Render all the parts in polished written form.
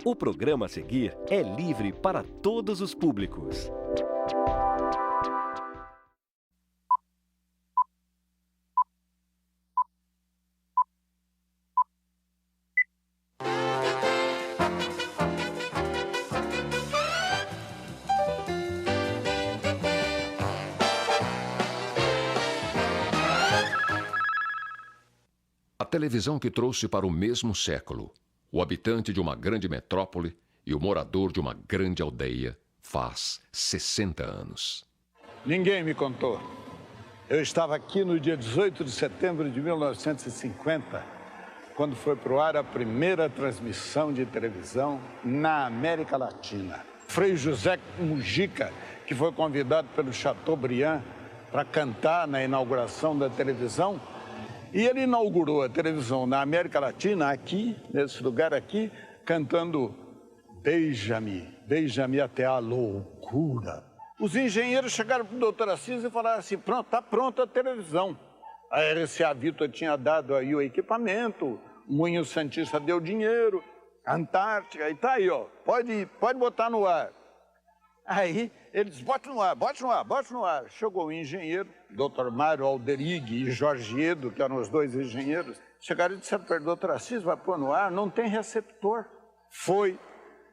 O programa a seguir é livre para todos os públicos. A televisão que trouxe para o mesmo século o habitante de uma grande metrópole e o morador de uma grande aldeia faz 60 anos. Ninguém me contou. Eu estava aqui no dia 18 de setembro de 1950, quando foi para o ar a primeira transmissão de televisão na América Latina. Frei José Mujica, que foi convidado pelo Chateaubriand para cantar na inauguração da televisão, e ele inaugurou a televisão na América Latina, aqui, nesse lugar aqui, cantando Beija-me, beija-me até a loucura. Os engenheiros chegaram para o doutor Assis e falaram assim, pronto, está pronta a televisão. A RCA Victor tinha dado aí o equipamento, o Moinho Santista deu dinheiro, a Antártica, e está aí, ó, pode botar no ar. Aí ele disse, bote no ar, bote no ar, bote no ar. Chegou o engenheiro, Dr. Mário Alderig e Jorge Edo, que eram os dois engenheiros, chegaram e disseram para o doutor Assis, vai pôr no ar, não tem receptor. Foi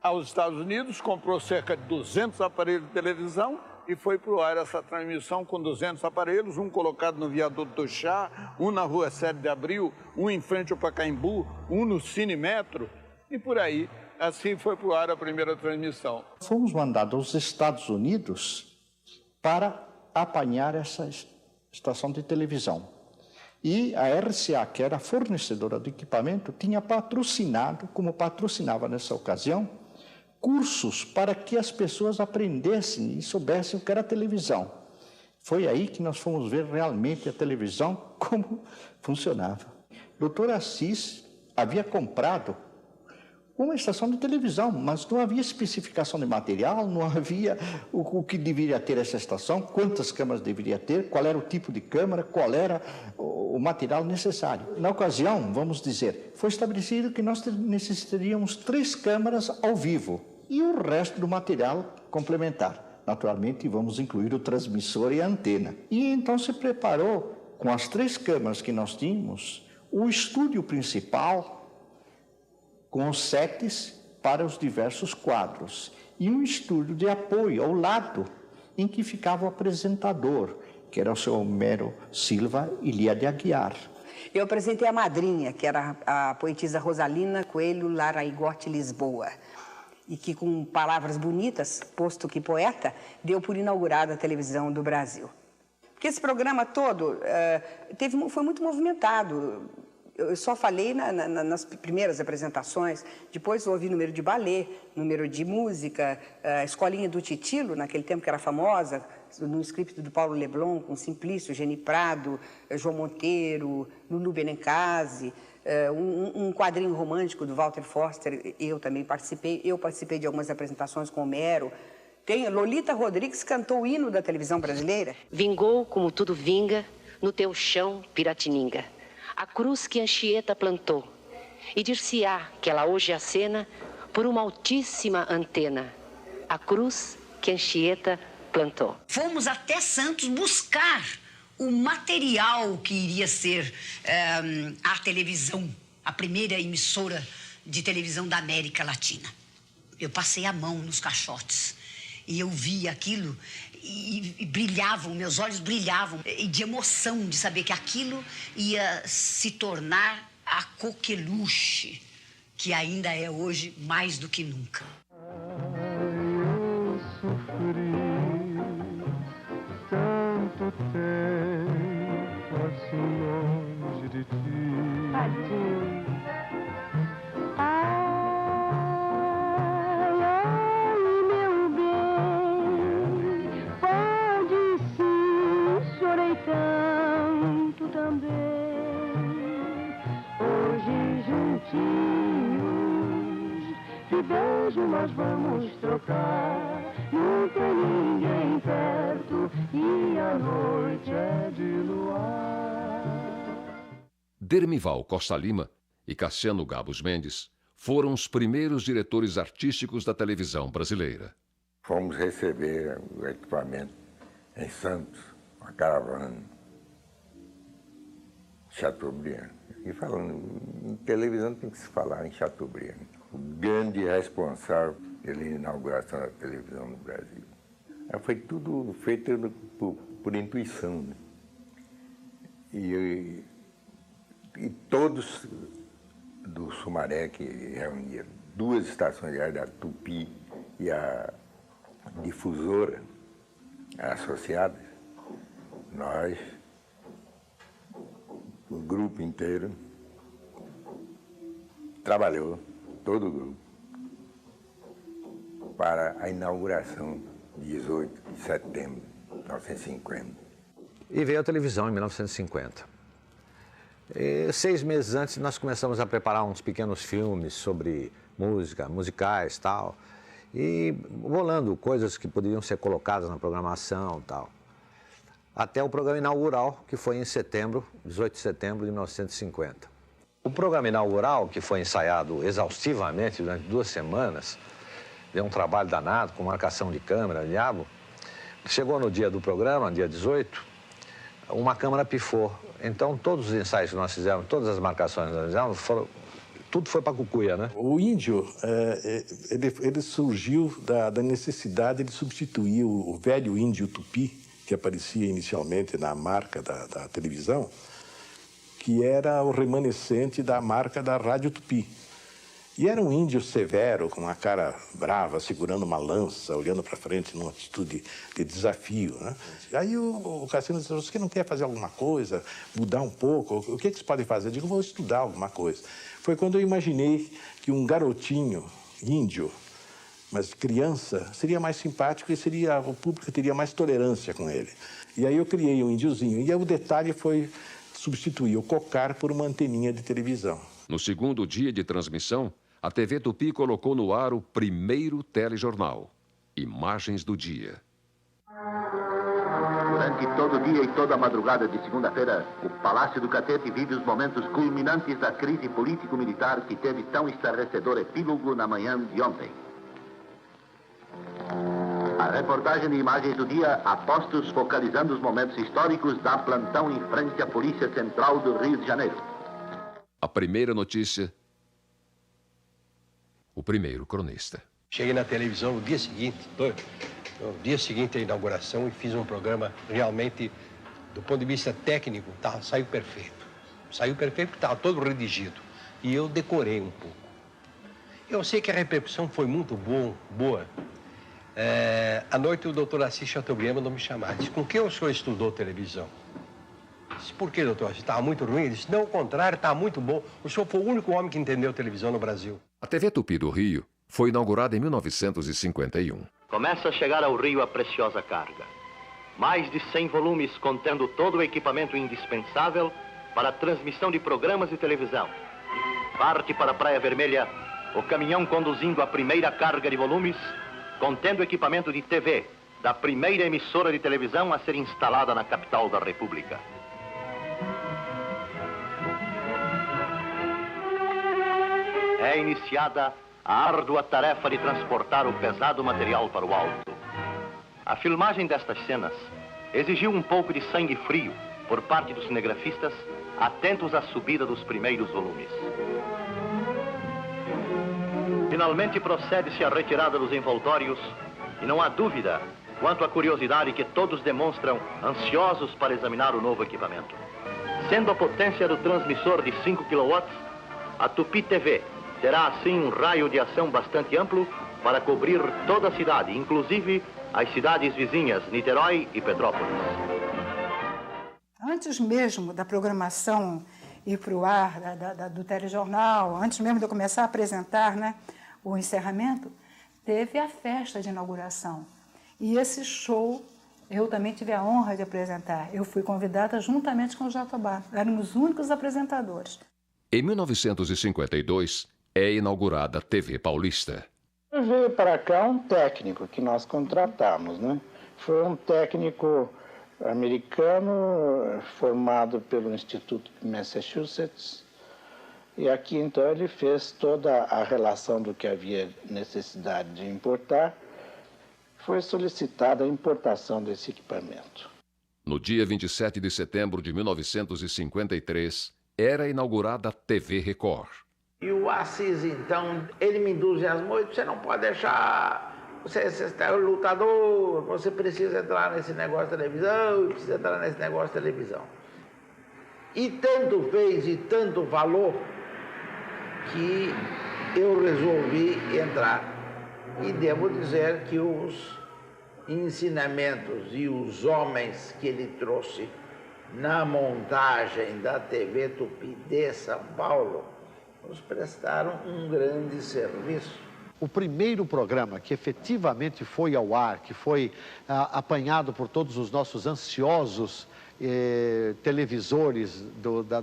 aos Estados Unidos, comprou cerca de 200 aparelhos de televisão e foi para o ar essa transmissão com 200 aparelhos, um colocado no viaduto do Chá, um na rua 7 de Abril, um em frente ao Pacaembu, um no Cine Metro e por aí. Assim foi para o ar a primeira transmissão. Fomos mandados aos Estados Unidos para apanhar essa estação de televisão. E a RCA, que era fornecedora do equipamento, tinha patrocinado, como patrocinava nessa ocasião, cursos para que as pessoas aprendessem e soubessem o que era televisão. Foi aí que nós fomos ver realmente a televisão como funcionava. O Dr. Assis havia comprado uma estação de televisão, mas não havia especificação de material, não havia o que deveria ter essa estação, quantas câmaras deveria ter, qual era o tipo de câmara, qual era o material necessário. Na ocasião, vamos dizer, foi estabelecido que nós necessitaríamos 3 câmaras ao vivo e o resto do material complementar. Naturalmente, vamos incluir o transmissor e a antena. E então se preparou, com as 3 câmaras que nós tínhamos, o estúdio principal, com os sets para os diversos quadros, e um estúdio de apoio ao lado, em que ficava o apresentador, que era o seu Homero Silva e Lia de Aguiar. Eu apresentei a madrinha, que era a poetisa Rosalina Coelho Laraigote Lisboa, e que com palavras bonitas, posto que poeta, deu por inaugurada a televisão do Brasil. Porque esse programa todo foi muito movimentado. Eu só falei nas primeiras apresentações, depois ouvi número de balé, número de música, a escolinha do Titilo, naquele tempo que era famosa, no script do Paulo Leblon, com Simplício, Geni Prado, João Monteiro, Lulu Benencase, um quadrinho romântico do Walter Foster, eu também participei, de algumas apresentações com Homero. Lolita Rodrigues cantou o hino da televisão brasileira. Vingou como tudo vinga, no teu chão, Piratininga. A cruz que Anchieta plantou, e dir-se-á que ela hoje acena por uma altíssima antena, a cruz que Anchieta plantou. Fomos até Santos buscar o material que iria ser a televisão, a primeira emissora de televisão da América Latina. Eu passei a mão nos caixotes e eu vi aquilo e brilhavam, meus olhos brilhavam, e de emoção de saber que aquilo ia se tornar a coqueluche, que ainda é hoje mais do que nunca. Eu sofri tanto tempo assim longe de ti. Tadinho. Tanto também, hoje juntinhos, de beijo nós vamos trocar, não tem ninguém perto e a noite é de luar. Dermival Costa Lima e Cassiano Gabos Mendes foram os primeiros diretores artísticos da televisão brasileira. Fomos receber o equipamento em Santos, uma caravana, Chateaubriand. E falando, em televisão tem que se falar em Chateaubriand. O grande responsável pela inauguração da televisão no Brasil. Foi tudo feito por intuição, né? E todos do Sumaré, que reunia 2 estações de rádio, a Tupi e a Difusora, associadas, nós, o grupo inteiro, trabalhou, todo o grupo, para a inauguração de 18 de setembro de 1950. E veio a televisão em 1950. 6 meses antes, nós começamos a preparar uns pequenos filmes sobre música, musicais e tal, e rolando coisas que poderiam ser colocadas na programação e tal. Até o programa inaugural, que foi em setembro, 18 de setembro de 1950. O programa inaugural, que foi ensaiado exaustivamente durante 2 semanas, deu um trabalho danado, com marcação de câmera, diabo. Chegou no dia do programa, dia 18, uma câmera pifou. Então, todos os ensaios que nós fizemos, todas as marcações que nós fizemos, tudo foi para cucuia, né? O índio, ele surgiu da necessidade de substituir o velho índio tupi, que aparecia inicialmente na marca da televisão, que era o remanescente da marca da Rádio Tupi. E era um índio severo, com uma cara brava, segurando uma lança, olhando para frente numa atitude de desafio, né? Aí o Cassino disse, você não quer fazer alguma coisa, mudar um pouco? O que você pode fazer? Eu digo, vou estudar alguma coisa. Foi quando eu imaginei que um garotinho índio, mas criança, seria mais simpático e o público teria mais tolerância com ele. E aí eu criei um índiozinho. E aí o detalhe foi substituir o cocar por uma anteninha de televisão. No segundo dia de transmissão, a TV Tupi colocou no ar o primeiro telejornal, Imagens do Dia. Durante todo o dia e toda a madrugada de segunda-feira, o Palácio do Catete vive os momentos culminantes da crise político-militar que teve tão estarrecedor epílogo na manhã de ontem. A reportagem de Imagens do Dia, a postos focalizando os momentos históricos, dá plantão em frente à Polícia Central do Rio de Janeiro. A primeira notícia, o primeiro cronista. Cheguei na televisão no dia seguinte à inauguração, e fiz um programa realmente, do ponto de vista técnico, saiu perfeito. Saiu perfeito porque estava todo redigido. E eu decorei um pouco. Eu sei que a repercussão foi muito boa. À noite, o doutor Assis Chateaubriand mandou me chamar. Disse, com que o senhor estudou televisão? Disse, por que, doutor? Estava muito ruim? Ele disse, não, ao contrário, está muito bom. O senhor foi o único homem que entendeu televisão no Brasil. A TV Tupi do Rio foi inaugurada em 1951. Começa a chegar ao Rio a preciosa carga. Mais de 100 volumes contendo todo o equipamento indispensável para a transmissão de programas de televisão. Parte para a Praia Vermelha o caminhão conduzindo a primeira carga de volumes, contendo equipamento de TV da primeira emissora de televisão a ser instalada na capital da República. É iniciada a árdua tarefa de transportar o pesado material para o alto. A filmagem destas cenas exigiu um pouco de sangue frio por parte dos cinegrafistas, atentos à subida dos primeiros volumes. Finalmente procede-se à retirada dos envoltórios e não há dúvida quanto à curiosidade que todos demonstram, ansiosos para examinar o novo equipamento. Sendo a potência do transmissor de 5 kW, a Tupi TV terá assim um raio de ação bastante amplo para cobrir toda a cidade, inclusive as cidades vizinhas, Niterói e Petrópolis. Antes mesmo da programação ir para o ar do telejornal, antes mesmo de eu começar a apresentar, né, o encerramento, teve a festa de inauguração. E esse show eu também tive a honra de apresentar. Eu fui convidada juntamente com o Jatobá. Éramos os únicos apresentadores. Em 1952, é inaugurada a TV Paulista. Veio para cá um técnico que nós contratamos, né? Foi um técnico americano formado pelo Instituto de Massachusetts, E aqui, então, ele fez toda a relação do que havia necessidade de importar. Foi solicitada a importação desse equipamento. No dia 27 de setembro de 1953, era inaugurada a TV Record. E o Assis, então, ele me entusiasmou e disse, você não pode deixar... Você é lutador, você precisa entrar nesse negócio de televisão, precisa entrar nesse negócio de televisão. E tanto fez e tanto falou que eu resolvi entrar. E devo dizer que os ensinamentos e os homens que ele trouxe na montagem da TV Tupi de São Paulo nos prestaram um grande serviço. O primeiro programa que efetivamente foi ao ar, que foi apanhado por todos os nossos ansiosos televisores,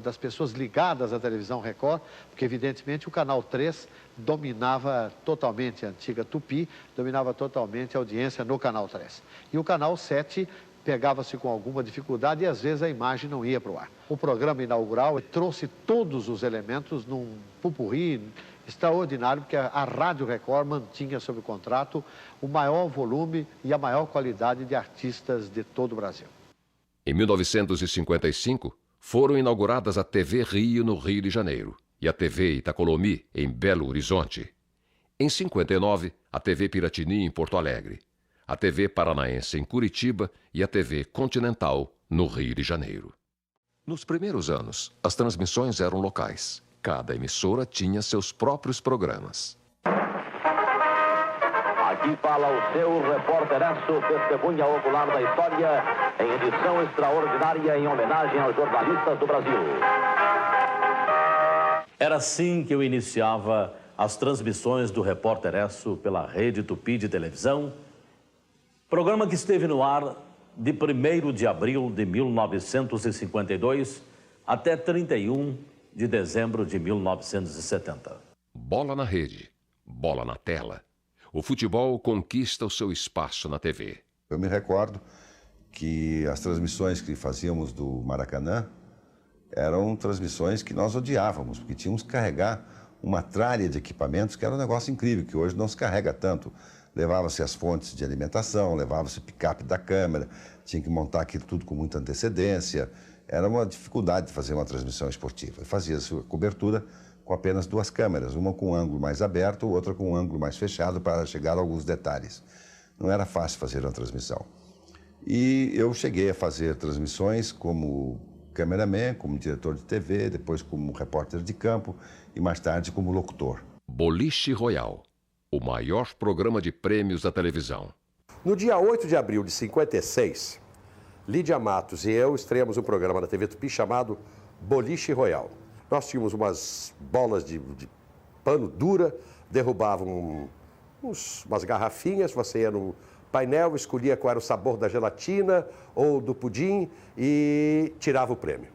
das pessoas ligadas à televisão Record, porque evidentemente o Canal 3 dominava totalmente a antiga Tupi, dominava totalmente a audiência no Canal 3. E o Canal 7 pegava-se com alguma dificuldade e às vezes a imagem não ia para o ar. O programa inaugural trouxe todos os elementos num pupurri extraordinário, porque a Rádio Record mantinha sob contrato o maior volume e a maior qualidade de artistas de todo o Brasil. Em 1955, foram inauguradas a TV Rio, no Rio de Janeiro, e a TV Itacolomi, em Belo Horizonte. Em 59, a TV Piratini, em Porto Alegre, a TV Paranaense, em Curitiba, e a TV Continental, no Rio de Janeiro. Nos primeiros anos, as transmissões eram locais. Cada emissora tinha seus próprios programas. Aqui fala o seu repórter-aço, testemunha ocular da história, em edição extraordinária em homenagem aos jornalistas do Brasil. Era assim que eu iniciava as transmissões do Repórter-aço pela Rede Tupi de televisão, programa que esteve no ar de 1º de abril de 1952 até 31 de dezembro de 1970. Bola na rede, bola na tela. O futebol conquista o seu espaço na TV. Eu me recordo que as transmissões que fazíamos do Maracanã eram transmissões que nós odiávamos, porque tínhamos que carregar uma tralha de equipamentos que era um negócio incrível, que hoje não se carrega tanto. Levava-se as fontes de alimentação, levava-se o picape da câmera, tinha que montar aquilo tudo com muita antecedência. Era uma dificuldade de fazer uma transmissão esportiva. Fazia-se a cobertura com apenas 2 câmeras, uma com um ângulo mais aberto, outra com um ângulo mais fechado para chegar a alguns detalhes. Não era fácil fazer uma transmissão. E eu cheguei a fazer transmissões como cameraman, como diretor de TV, depois como repórter de campo e mais tarde como locutor. Boliche Royal, o maior programa de prêmios da televisão. No dia 8 de abril de 56, Lídia Matos e eu estreamos um programa na TV Tupi chamado Boliche Royal. Nós tínhamos umas bolas de pano dura, derrubavam umas garrafinhas, você ia no painel, escolhia qual era o sabor da gelatina ou do pudim e tirava o prêmio.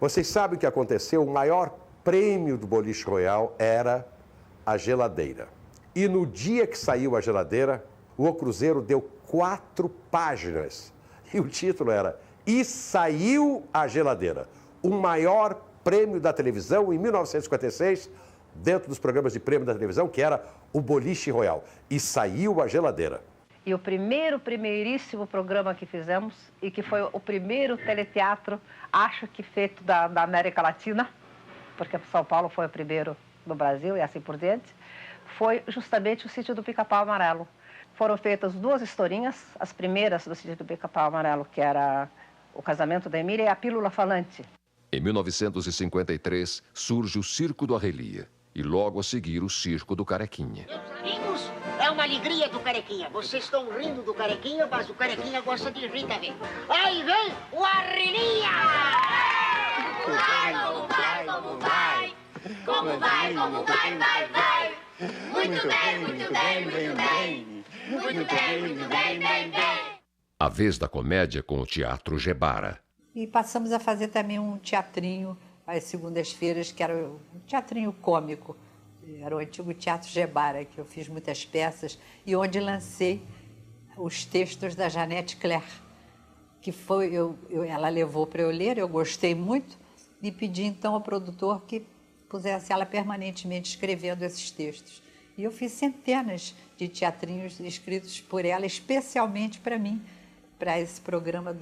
Vocês sabem o que aconteceu? O maior prêmio do Boliche Royal era a geladeira. E no dia que saiu a geladeira, o O Cruzeiro deu 4 páginas. E o título era E Saiu a Geladeira. O maior prêmio da televisão em 1956, dentro dos programas de prêmio da televisão, que era o Boliche Royal. E saiu a geladeira. E o primeiríssimo programa que fizemos, e que foi o primeiro teleteatro, acho que feito da América Latina, porque São Paulo foi o primeiro no Brasil e assim por diante, foi justamente o Sítio do Pica-Pau Amarelo. Foram feitas 2 historinhas, as primeiras do Sítio do Pica-Pau Amarelo, que era O Casamento da Emília e A Pílula Falante. Em 1953, surge o Circo do Arrelia e logo a seguir o Circo do Carequinha. Meus amigos, é uma alegria do Carequinha. Vocês estão rindo do Carequinha, mas o Carequinha gosta de rir também. Aí vem o Arrelia! Como vai, como vai, como vai? Como vai, como vai, vai, vai? Muito bem, muito bem, muito bem. Muito bem, muito bem, bem, bem. A vez da comédia com o Teatro Gebara. E passamos a fazer também um teatrinho às segundas-feiras, que era um teatrinho cômico. Era o antigo Teatro Gebara, que eu fiz muitas peças, e onde lancei os textos da Janete Claire, que ela levou para eu ler, eu gostei muito, e pedi então ao produtor que pusesse ela permanentemente escrevendo esses textos. E eu fiz centenas de teatrinhos escritos por ela, especialmente para mim, para esse programa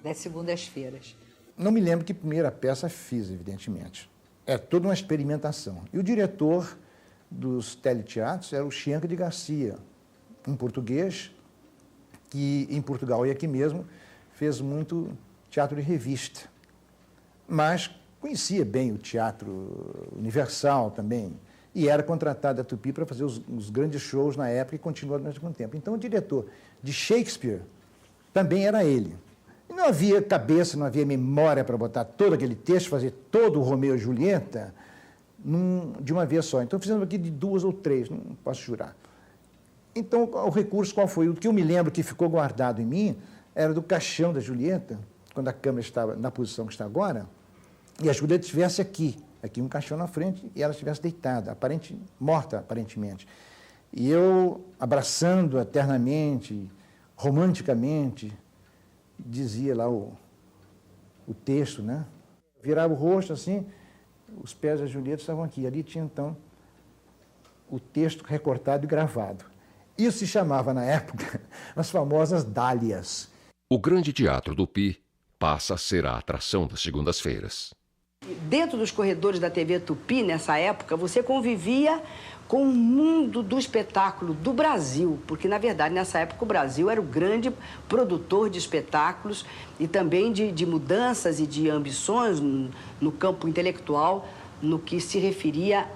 das segundas-feiras. Não me lembro que primeira peça fiz, evidentemente. É toda uma experimentação. E o diretor dos teleteatros era o Chianca de Garcia, um português que, em Portugal e aqui mesmo, fez muito teatro de revista. Mas conhecia bem o teatro universal também. E era contratado da Tupi para fazer os grandes shows na época e continua durante algum tempo. Então, o diretor de Shakespeare também era ele. E não havia cabeça, não havia memória para botar todo aquele texto, fazer todo o Romeu e Julieta de uma vez só. Então, fizemos aqui de 2 ou 3, não posso jurar. Então, o recurso qual foi? O que eu me lembro que ficou guardado em mim era do caixão da Julieta, quando a câmera estava na posição que está agora, e a Julieta estivesse aqui um caixão na frente, e ela estivesse deitada, morta, aparentemente. E eu, abraçando-a eternamente, romanticamente, dizia lá o texto, né? Virava o rosto assim, os pés da Julieta estavam aqui. Ali tinha, então, o texto recortado e gravado. Isso se chamava, na época, as famosas dálias. O Grande Teatro Tupi passa a ser a atração das segundas-feiras. Dentro dos corredores da TV Tupi, nessa época, você convivia com o mundo do espetáculo do Brasil, porque, na verdade, nessa época, o Brasil era o grande produtor de espetáculos e também de mudanças e de ambições no campo intelectual, no que se referia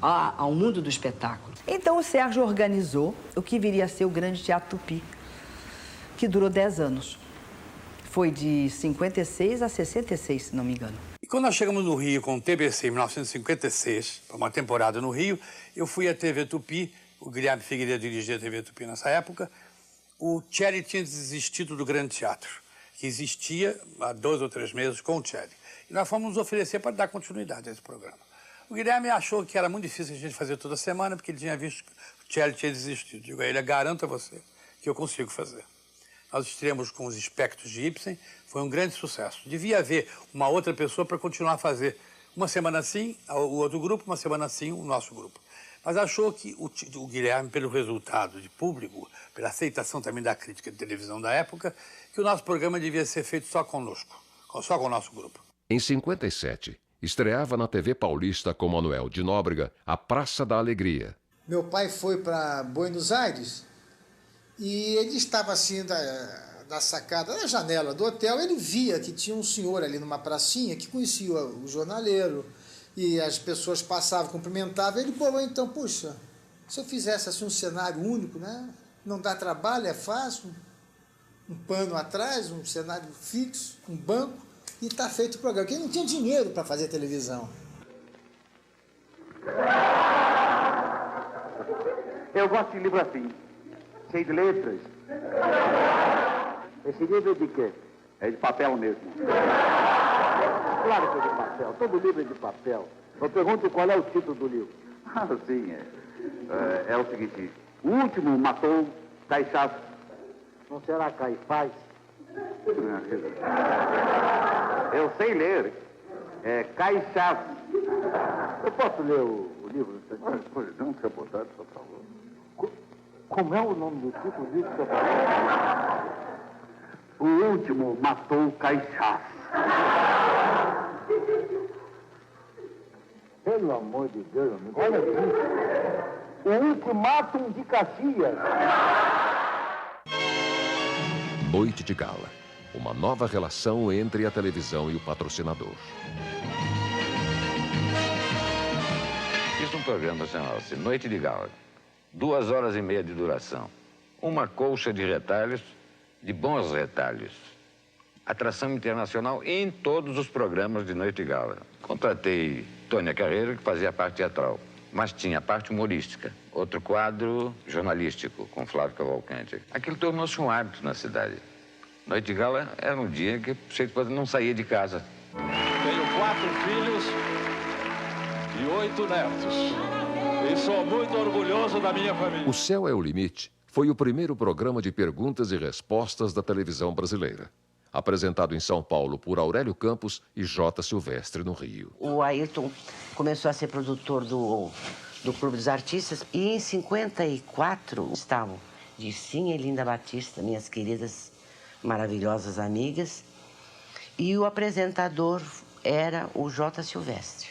ao mundo do espetáculo. Então, o Sérgio organizou o que viria a ser o Grande Teatro Tupi, que durou 10 anos. Foi de 56 a 66, se não me engano. E quando nós chegamos no Rio com o TBC em 1956, para uma temporada no Rio, eu fui à TV Tupi, o Guilherme Figueiredo dirigia a TV Tupi nessa época. O Tchely tinha desistido do Grande Teatro, que existia há 2 ou 3 meses com o Tchely. E nós fomos nos oferecer para dar continuidade a esse programa. O Guilherme achou que era muito difícil a gente fazer toda semana, porque ele tinha visto que o Tchely tinha desistido. Digo a ele, garanto a você que eu consigo fazer. Nós estreamos com os Espectros de Ibsen, foi um grande sucesso. Devia haver uma outra pessoa para continuar a fazer. Uma semana assim, o outro grupo, uma semana assim, o nosso grupo. Mas achou que o Guilherme, pelo resultado de público, pela aceitação também da crítica de televisão da época, que o nosso programa devia ser feito só conosco, só com o nosso grupo. Em 57, estreava na TV Paulista com Manuel de Nóbrega a Praça da Alegria. Meu pai foi para Buenos Aires e ele estava assim da sacada, da janela do hotel, ele via que tinha um senhor ali numa pracinha que conhecia o jornaleiro e as pessoas passavam, cumprimentavam. Ele falou, então, puxa, se eu fizesse assim um cenário único, né? Não dá trabalho, é fácil, um pano atrás, um cenário fixo, um banco, e está feito o programa. Porque ele não tinha dinheiro para fazer televisão. Eu gosto de livro assim, cheio de letras. Esse livro é de quê? É de papel mesmo. Claro que é de papel, todo livro é de papel. Eu pergunto qual é o título do livro. Ah, sim, é o seguinte, o último matou Caixás. Não será Caifás? Eu sei ler, é Caixás. Eu posso ler o livro? Pois não, seu deputado, por favor. Como é o nome do título do livro, seu deputado? O último matou Caixás. Pelo amor de Deus, amigo. Olha aqui. O ultimátum de Caxias. Noite de Gala. Uma nova relação entre a televisão e o patrocinador. Fiz um programa chamado-se Noite de Gala. 2 horas e meia de duração. Uma colcha de retalhos, de bons retalhos. Atração internacional em todos os programas de Noite de Gala. Contratei Tônia Carreiro, que fazia a parte teatral, mas tinha a parte humorística. Outro quadro jornalístico, com Flávio Cavalcante. Aquilo tornou-se um hábito na cidade. Noite de Gala era um dia que você não saía de casa. Tenho 4 filhos e 8 netos. E sou muito orgulhoso da minha família. O Céu é o Limite foi o primeiro programa de perguntas e respostas da televisão brasileira. apresentado em São Paulo por Aurélio Campos e J. Silvestre, no Rio. O Ayrton começou a ser produtor do Clube dos Artistas e em 54 estavam Dircinha e Linda Batista, minhas queridas, maravilhosas amigas, e o apresentador era o J. Silvestre.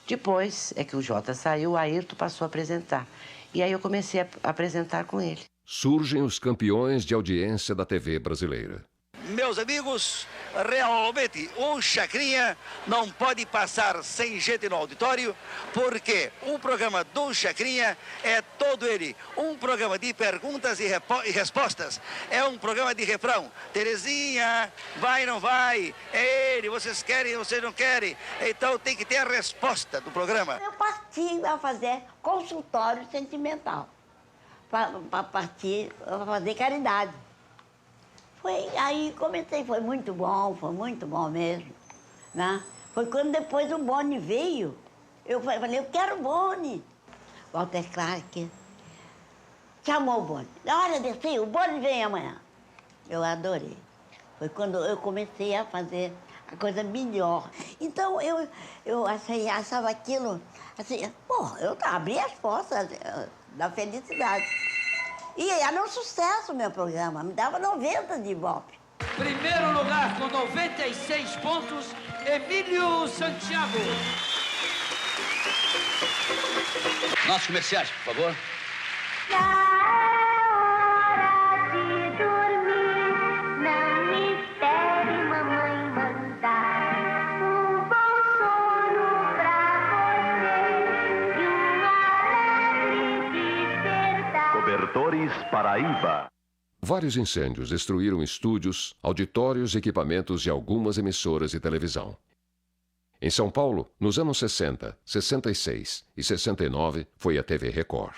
Depois é que o J saiu, o Ayrton passou a apresentar. E aí eu comecei a apresentar com ele. Surgem os campeões de audiência da TV brasileira. Meus amigos, realmente o Chacrinha não pode passar sem gente no auditório, porque o programa do Chacrinha é todo ele um programa de perguntas e respostas. É um programa de refrão. Terezinha, vai ou não vai? É ele, vocês querem ou vocês não querem? Então tem que ter a resposta do programa. Eu parti a fazer consultório sentimental, para fazer caridade. Aí comecei, foi muito bom mesmo, né? Foi quando depois o Boni veio, eu falei, eu quero o Boni. Walter Clark chamou o Boni. Olha, desci, o Boni vem amanhã. Eu adorei. Foi quando eu comecei a fazer a coisa melhor. Então, eu achava aquilo, assim, pô, eu abri as portas da felicidade. E era um sucesso o meu programa, me dava 90 de Ibope. Primeiro lugar com 96 pontos, Emílio Santiago. Nossos comerciais, por favor. Cobertores Paraíba. Vários incêndios destruíram estúdios, auditórios, equipamentos de algumas emissoras de televisão. Em São Paulo, nos anos 60, 66 e 69, foi a TV Record.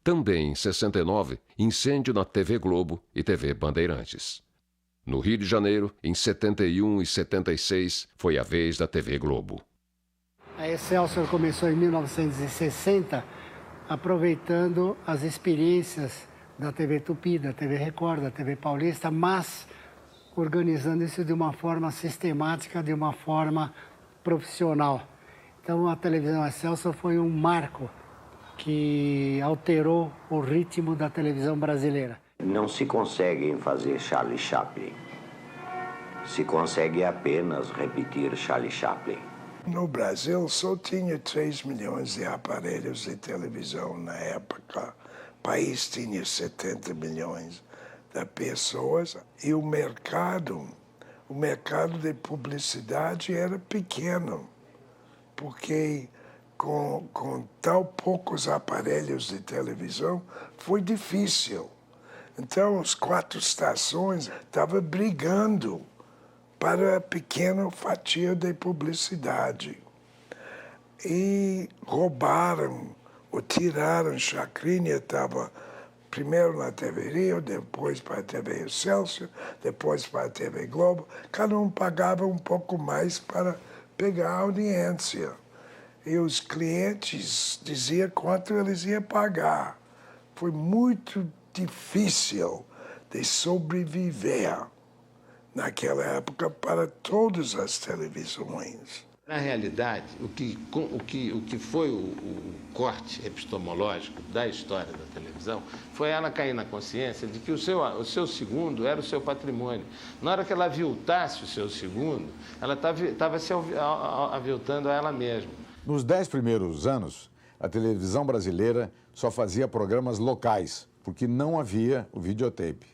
Também em 69, incêndio na TV Globo e TV Bandeirantes. No Rio de Janeiro, em 71 e 76, foi a vez da TV Globo. A Excelsior começou em 1960, aproveitando as experiências da TV Tupi, da TV Record, da TV Paulista, mas organizando isso de uma forma sistemática, de uma forma profissional. Então a televisão Excelsior foi um marco que alterou o ritmo da televisão brasileira. Não se consegue fazer Charlie Chaplin. Se consegue apenas repetir Charlie Chaplin. No Brasil, só tinha 3 milhões de aparelhos de televisão na época. O país tinha 70 milhões de pessoas e o mercado de publicidade era pequeno, porque com tão poucos aparelhos de televisão foi difícil. Então, as 4 estações estavam brigando para pequena fatia de publicidade. E roubaram ou tiraram. Chacrinha estava primeiro na TV Rio, depois para a TV Excelsior, depois para a TV Globo. Cada um pagava um pouco mais para pegar a audiência. E os clientes diziam quanto eles iam pagar. Foi muito difícil de sobreviver naquela época para todas as televisões. Na realidade, o que foi o corte epistemológico da história da televisão foi ela cair na consciência de que o seu segundo era o seu patrimônio. Na hora que ela aviltasse o seu segundo, ela estava se aviltando a ela mesma. Nos 10 primeiros anos, a televisão brasileira só fazia programas locais, porque não havia o videotape.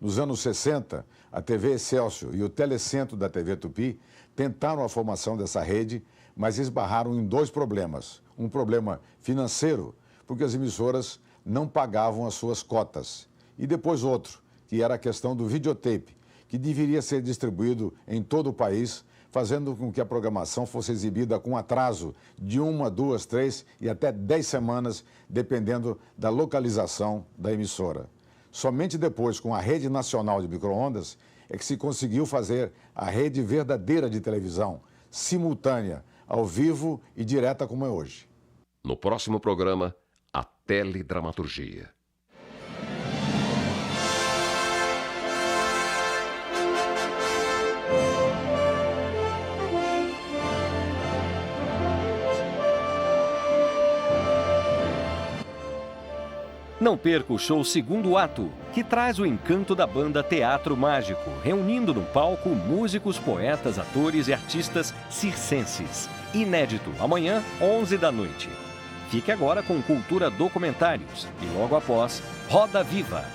Nos anos 60, a TV Excelsior e o Telecentro da TV Tupi tentaram a formação dessa rede, mas esbarraram em 2 problemas. Um problema financeiro, porque as emissoras não pagavam as suas cotas. E depois outro, que era a questão do videotape, que deveria ser distribuído em todo o país, fazendo com que a programação fosse exibida com atraso de 1, 2, 3 e até 10 semanas, dependendo da localização da emissora. Somente depois, com a rede nacional de micro-ondas, é que se conseguiu fazer a rede verdadeira de televisão, simultânea, ao vivo e direta como é hoje. No próximo programa, a teledramaturgia. '「Não perca o show Segundo Ato, que traz o encanto da banda Teatro Mágico, reunindo no palco músicos, poetas, atores e artistas circenses. Inédito, amanhã, 11 da noite. Fique agora com Cultura Documentários e logo após, Roda Viva.